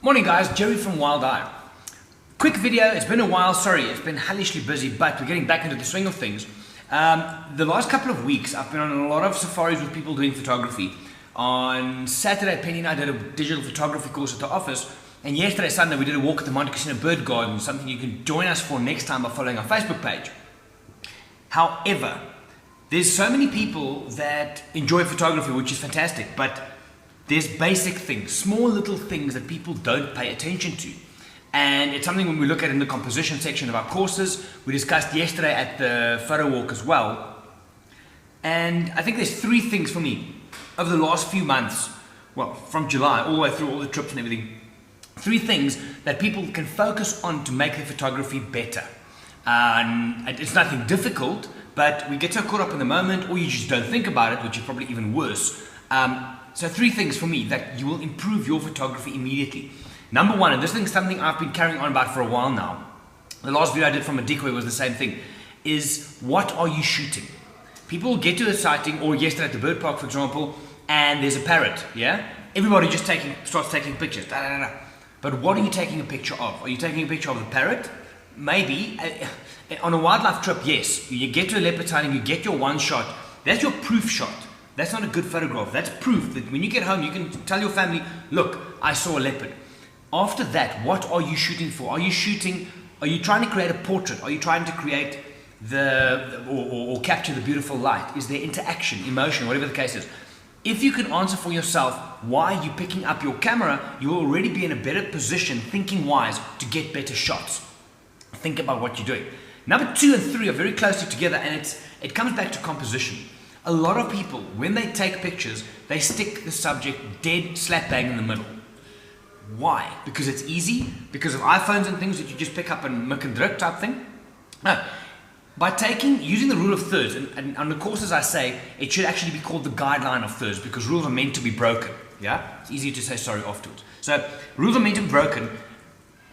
Morning guys, Jerry from Wild Eye. Quick video, it's been a while, sorry, it's been hellishly busy, but we're getting back into the swing of things. The last couple of weeks, I've been on a lot of safaris with people doing photography. On Saturday, Penny and I did a digital photography course at the office, and yesterday, Sunday, we did a walk at the Monte Cassino Bird Garden, something you can join us for next time by following our Facebook page. However, there's so many people that enjoy photography, which is fantastic, but there's basic things, small little things that people don't pay attention to. And it's something when we look at in the composition section of our courses, we discussed yesterday at the photo walk as well. And I think there's three things for me over the last few months, well, from July all the way through all the trips and everything, three things that people can focus on to make their photography better. It's nothing difficult, but we get so caught up in the moment, or you just don't think about it, which is probably even worse. So three things for me that you will improve your photography immediately. Number one, and this thing is something I've been carrying on about for a while now. The last video I did from a decoy was the same thing, is what are you shooting? People get to a sighting, or yesterday at the bird park for example, and there's a parrot, yeah? Everybody just starts taking pictures, But what are you taking a picture of? Are you taking a picture of the parrot? Maybe. On a wildlife trip, yes. You get to a leopard sighting, you get your one shot. That's your proof shot. That's not a good photograph. That's proof that when you get home, you can tell your family, look, I saw a leopard. After that, what are you shooting for? Are you trying to create a portrait? Are you trying to create or capture the beautiful light? Is there interaction, emotion, whatever the case is? If you can answer for yourself why you're picking up your camera, you'll already be in a better position, thinking-wise, to get better shots. Think about what you're doing. Number two and three are very closely together, and it comes back to composition. A lot of people, when they take pictures, they stick the subject dead slap bang in the middle. Why? Because it's easy? Because of iPhones and things that you just pick up and make and druk type thing? No. By using the rule of thirds, and on the courses I say, it should actually be called the guideline of thirds, because rules are meant to be broken. Yeah? It's easy to say sorry afterwards. So, rules are meant to be broken.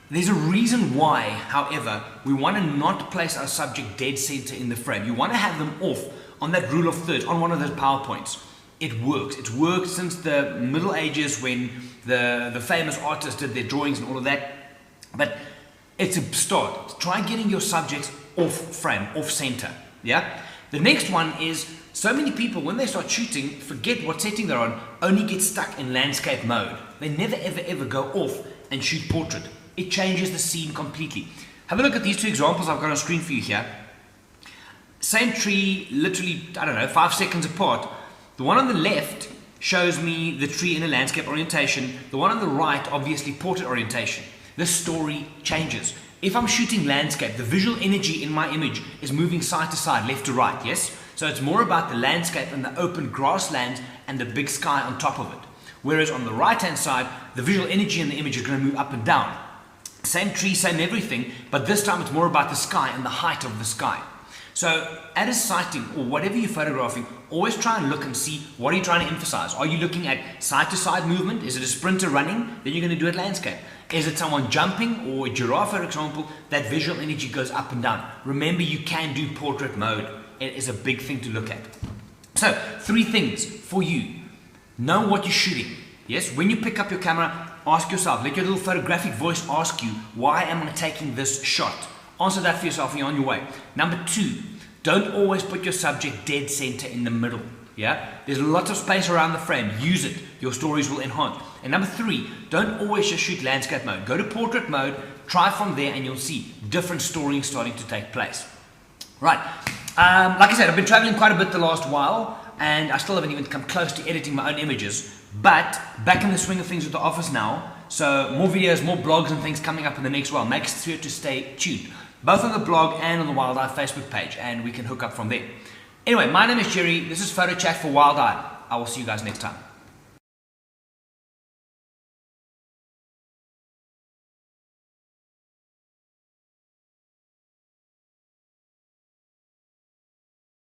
There's a reason why, however, we want to not place our subject dead center in the frame. You want to have them off on that rule of thirds, on one of those PowerPoints. It works. It's worked since the Middle Ages when the famous artists did their drawings and all of that. But it's a start. Try getting your subjects off frame, off center. Yeah? The next one is, so many people, when they start shooting, forget what setting they're on, only get stuck in landscape mode. They never, ever, ever go off and shoot portrait. It changes the scene completely. Have a look at these two examples I've got on screen for you here. Same tree, literally, 5 seconds apart. The one on the left shows me the tree in a landscape orientation. The one on the right, obviously portrait orientation. The story changes. If I'm shooting landscape, the visual energy in my image is moving side to side, left to right, yes? So it's more about the landscape and the open grasslands and the big sky on top of it. Whereas on the right-hand side, the visual energy in the image is going to move up and down. Same tree, same everything, but this time it's more about the sky and the height of the sky. So at a sighting or whatever you're photographing, always try and look and see what are you trying to emphasize. Are you looking at side-to-side movement? Is it a sprinter running? Then you're going to do it landscape. Is it someone jumping or a giraffe, for example? That visual energy goes up and down. Remember, you can do portrait mode. It is a big thing to look at. So, three things for you. Know what you're shooting. Yes, when you pick up your camera, ask yourself, let your little photographic voice ask you, why am I taking this shot? Answer that for yourself and you're on your way. Number two, don't always put your subject dead center in the middle. Yeah? There's lots of space around the frame. Use it. Your stories will enhance. And number three, don't always just shoot landscape mode. Go to portrait mode, try from there, and you'll see different storying starting to take place. Right. Like I said, I've been traveling quite a bit the last while, and I still haven't even come close to editing my own images. But back in the swing of things with the office now, so more videos, more blogs and things coming up in the next while. Make sure to stay tuned, both on the blog and on the Wild Eye Facebook page, and we can hook up from there. Anyway, my name is Jerry. This is Photo Chat for Wild Eye. I will see you guys next time.